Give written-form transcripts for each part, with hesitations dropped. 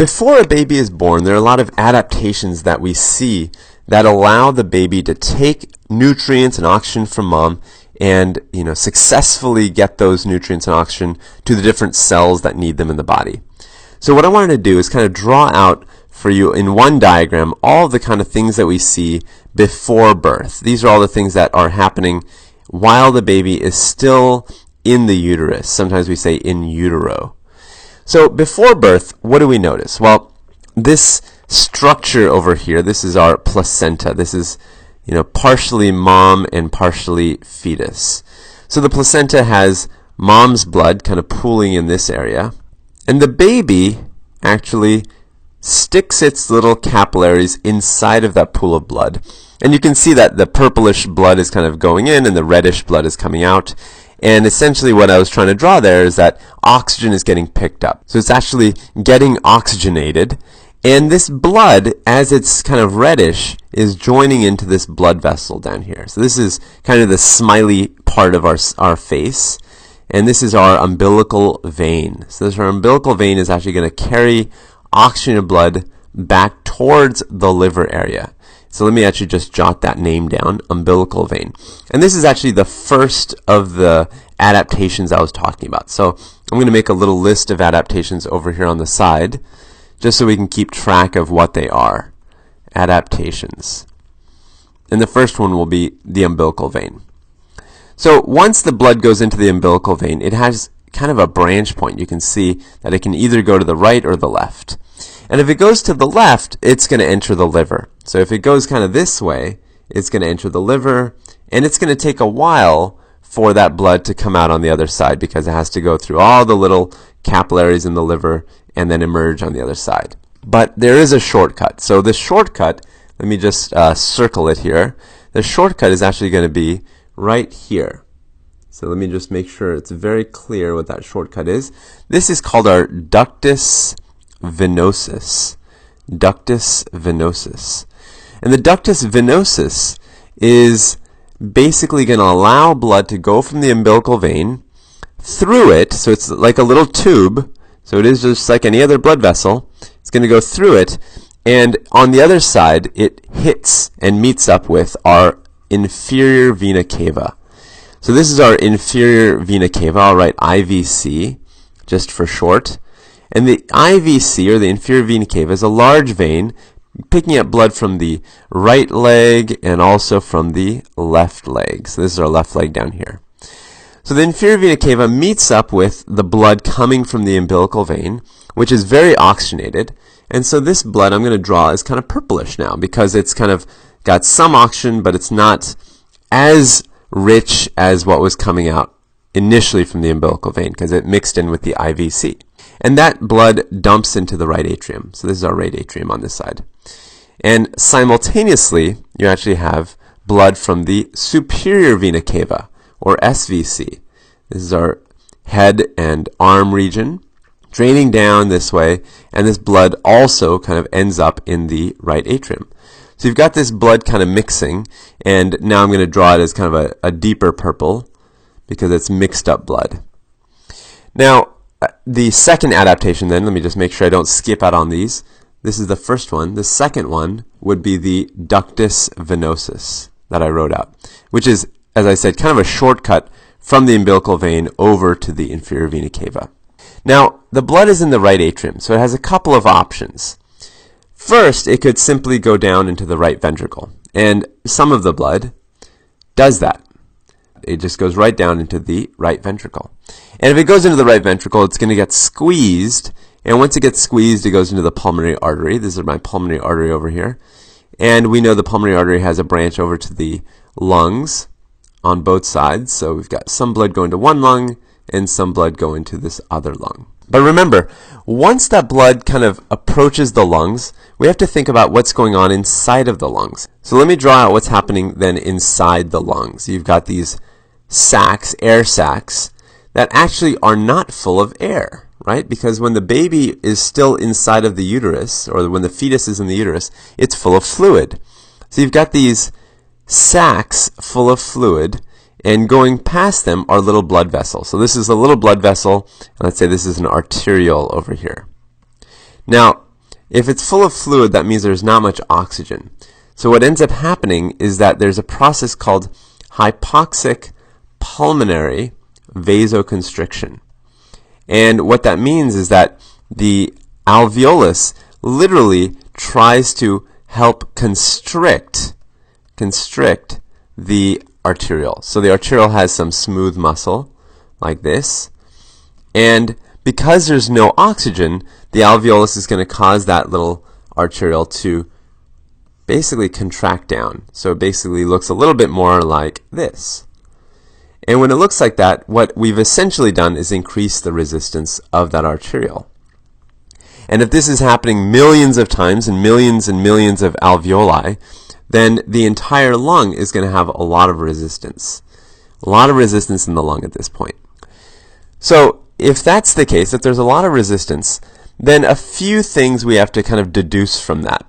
Before a baby is born, there are a lot of adaptations that we see that allow the baby to take nutrients and oxygen from mom and successfully get those nutrients and oxygen to the different cells that need them in the body. So what I wanted to do is kind of draw out for you in one diagram all the kind of things that we see before birth. These are all the things that are happening while the baby is still in the uterus. Sometimes we say in utero. So before birth, what do we notice? Well, this structure over here, this is our placenta. This is, partially mom and partially fetus. So the placenta has mom's blood kind of pooling in this area, and the baby actually sticks its little capillaries inside of that pool of blood. And you can see that the purplish blood is kind of going in and the reddish blood is coming out. And essentially what I was trying to draw there is that oxygen is getting picked up. So it's actually getting oxygenated. And this blood, as it's kind of reddish, is joining into this blood vessel down here. So this is kind of the smiley part of our face. And this is our umbilical vein. So our umbilical vein is actually going to carry oxygen blood back towards the liver area. So let me actually just jot that name down, umbilical vein. And this is actually the first of the adaptations I was talking about. So I'm going to make a little list of adaptations over here on the side, just so we can keep track of what they are. Adaptations. And the first one will be the umbilical vein. So once the blood goes into the umbilical vein, it has kind of a branch point. You can see that it can either go to the right or the left. And if it goes to the left, it's going to enter the liver. So if it goes kind of this way, it's going to enter the liver, and it's going to take a while for that blood to come out on the other side because it has to go through all the little capillaries in the liver and then emerge on the other side. But there is a shortcut. So the shortcut, let me just circle it here. The shortcut is actually going to be right here. So let me just make sure it's very clear what that shortcut is. This is called our ductus venosus. Ductus venosus. And the ductus venosus is basically going to allow blood to go from the umbilical vein through it. So it's like a little tube. So it is just like any other blood vessel. It's going to go through it. And on the other side, it hits and meets up with our inferior vena cava. So this is our inferior vena cava. I'll write IVC just for short. And the IVC, or the inferior vena cava, is a large vein picking up blood from the right leg and also from the left leg. So this is our left leg down here. So the inferior vena cava meets up with the blood coming from the umbilical vein, which is very oxygenated. And so this blood I'm going to draw is kind of purplish now because it's kind of got some oxygen, but it's not as rich as what was coming out initially from the umbilical vein because it mixed in with the IVC. And that blood dumps into the right atrium. So this is our right atrium on this side. And simultaneously, you actually have blood from the superior vena cava, or SVC. This is our head and arm region, draining down this way, and this blood also kind of ends up in the right atrium. So you've got this blood kind of mixing, and now I'm going to draw it as kind of a deeper purple because it's mixed up blood. Now, the second adaptation then, let me just make sure I don't skip out on these. This is the first one. The second one would be the ductus venosus that I wrote out, which is, as I said, kind of a shortcut from the umbilical vein over to the inferior vena cava. Now, the blood is in the right atrium, so it has a couple of options. First, it could simply go down into the right ventricle, and some of the blood does that. It just goes right down into the right ventricle. And if it goes into the right ventricle, it's going to get squeezed, and once it gets squeezed, it goes into the pulmonary artery. This is my pulmonary artery over here. And we know the pulmonary artery has a branch over to the lungs on both sides, so we've got some blood going to one lung and some blood going to this other lung. But remember, once that blood kind of approaches the lungs, we have to think about what's going on inside of the lungs. So let me draw out what's happening then inside the lungs. You've got these sacs, air sacs, that actually are not full of air, right? Because when the baby is still inside of the uterus, or when the fetus is in the uterus, it's full of fluid. So you've got these sacs full of fluid, and going past them are little blood vessels. So this is a little blood vessel, and let's say this is an arteriole over here. Now, If it's full of fluid, that means there's not much oxygen. So what ends up happening is that there's a process called hypoxic pulmonary vasoconstriction. And what that means is that the alveolus literally tries to help constrict the arteriole. So the arteriole has some smooth muscle like this, and because there's no oxygen, the alveolus is going to cause that little arteriole to basically contract down. So it basically looks a little bit more like this. And when it looks like that, what we've essentially done is increase the resistance of that arteriole. And if this is happening millions of times in millions and millions of alveoli, then the entire lung is going to have a lot of resistance. A lot of resistance in the lung at this point. So if that's the case, if there's a lot of resistance, then a few things we have to kind of deduce from that.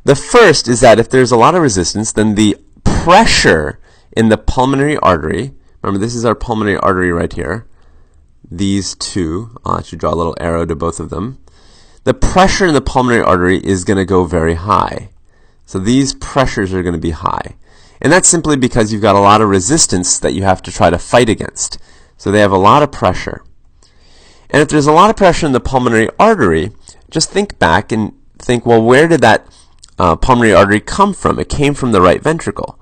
The first is that if there's a lot of resistance, then the pressure in the pulmonary artery, remember this is our pulmonary artery right here, these two, I'll actually draw a little arrow to both of them. The pressure in the pulmonary artery is going to go very high. So these pressures are going to be high. And that's simply because you've got a lot of resistance that you have to try to fight against. So they have a lot of pressure. And if there's a lot of pressure in the pulmonary artery, just think back and think, well, where did that pulmonary artery come from? It came from the right ventricle.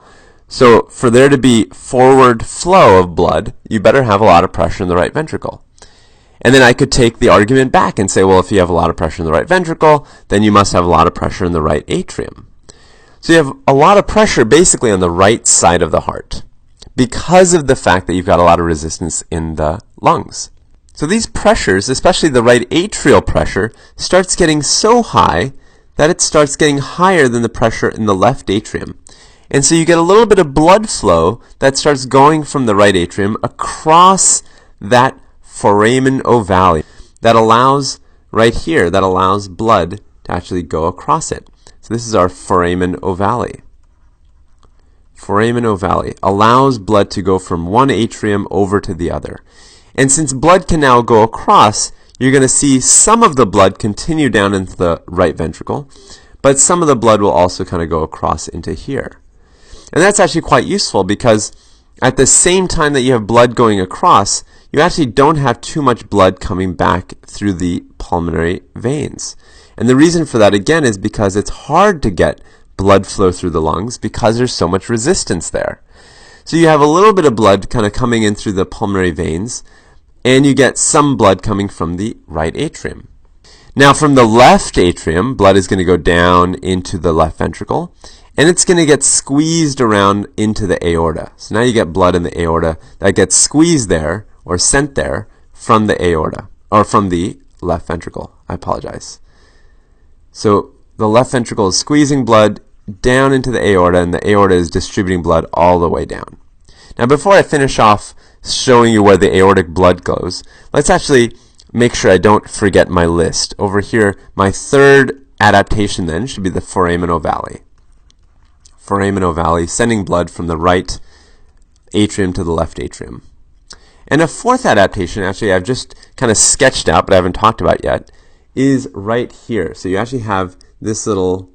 So for there to be forward flow of blood, you better have a lot of pressure in the right ventricle. And then I could take the argument back and say, well, if you have a lot of pressure in the right ventricle, then you must have a lot of pressure in the right atrium. So you have a lot of pressure basically on the right side of the heart because of the fact that you've got a lot of resistance in the lungs. So these pressures, especially the right atrial pressure, starts getting so high that it starts getting higher than the pressure in the left atrium. And so you get a little bit of blood flow that starts going from the right atrium across that foramen ovale that allows, right here, that allows blood to actually go across it. So this is our foramen ovale. Foramen ovale allows blood to go from one atrium over to the other. And since blood can now go across, you're going to see some of the blood continue down into the right ventricle, but some of the blood will also kind of go across into here. And that's actually quite useful because at the same time that you have blood going across, you actually don't have too much blood coming back through the pulmonary veins. And the reason for that, again, is because it's hard to get blood flow through the lungs because there's so much resistance there. So you have a little bit of blood kind of coming in through the pulmonary veins, and you get some blood coming from the right atrium. Now from the left atrium, blood is going to go down into the left ventricle, and it's going to get squeezed around into the aorta. So now you get blood in the aorta that gets squeezed there, or sent there, from the aorta, or from the left ventricle. I apologize. So the left ventricle is squeezing blood down into the aorta, and the aorta is distributing blood all the way down. Now before I finish off showing you where the aortic blood goes, let's actually make sure I don't forget my list. Over here, my third adaptation then should be the foramen ovale. Foramen ovale, sending blood from the right atrium to the left atrium. And a fourth adaptation, actually I've just kind of sketched out, but I haven't talked about yet, is right here. So you actually have this little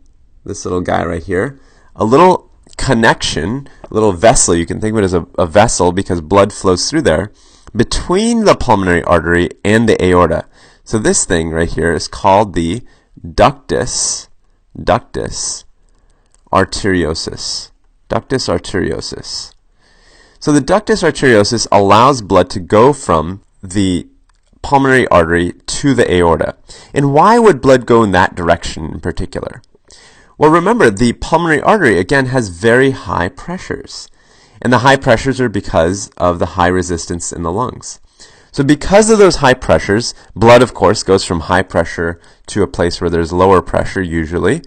guy right here, a little connection, a little vessel. You can think of it as a vessel because blood flows through there between the pulmonary artery and the aorta. So this thing right here is called the ductus arteriosus. Ductus arteriosus. So the ductus arteriosus allows blood to go from the pulmonary artery to the aorta. And why would blood go in that direction in particular? Well, remember, the pulmonary artery, again, has very high pressures. And the high pressures are because of the high resistance in the lungs. So because of those high pressures, blood, of course, goes from high pressure to a place where there's lower pressure, usually.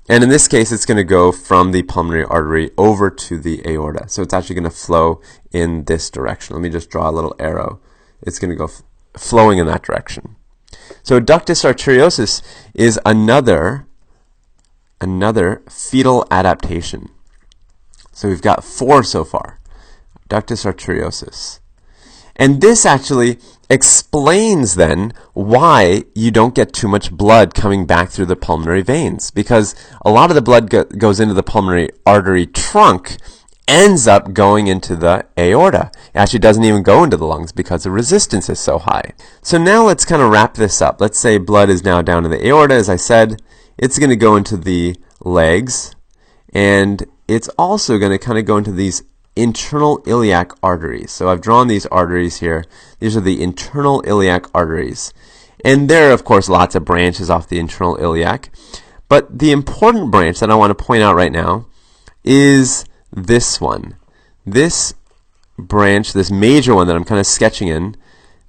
And in this case, it's going to go from the pulmonary artery over to the aorta. So it's actually going to flow in this direction. Let me just draw a little arrow. It's going to go flowing in that direction. So ductus arteriosus is another fetal adaptation. So we've got 4 so far. Ductus arteriosus. And this actually explains then why you don't get too much blood coming back through the pulmonary veins, because a lot of the blood goes into the pulmonary artery trunk, ends up going into the aorta. It actually doesn't even go into the lungs because the resistance is so high. So now let's kind of wrap this up. Let's say blood is now down to the aorta. As I said, it's going to go into the legs, and it's also going to kind of go into these internal iliac arteries. So I've drawn these arteries here. These are the internal iliac arteries. And there are, of course, lots of branches off the internal iliac. But the important branch that I want to point out right now is this one. This branch, this major one that I'm kind of sketching in,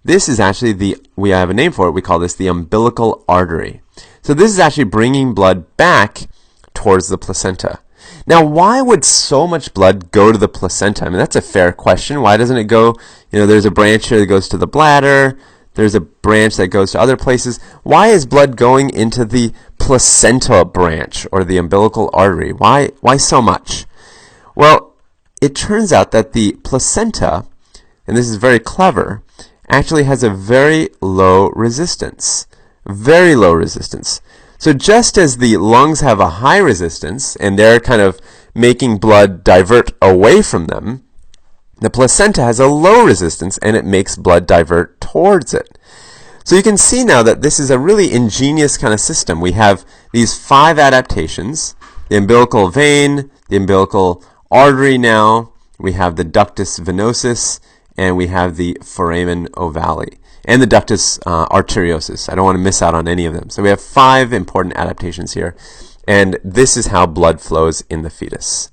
this is actually we have a name for it. We call this the umbilical artery. So this is actually bringing blood back towards the placenta. Now, why would so much blood go to the placenta? I mean, that's a fair question. Why doesn't it go, there's a branch here that goes to the bladder. There's a branch that goes to other places. Why is blood going into the placenta branch or the umbilical artery? Why so much? Well, it turns out that the placenta, and this is very clever, actually has a very low resistance. Very low resistance. So just as the lungs have a high resistance, and they're kind of making blood divert away from them, the placenta has a low resistance, and it makes blood divert towards it. So you can see now that this is a really ingenious kind of system. We have these 5 adaptations: the umbilical vein, the umbilical artery now, we have the ductus venosus, and we have the foramen ovale, and the ductus arteriosus. I don't want to miss out on any of them. So we have 5 important adaptations here, and this is how blood flows in the fetus.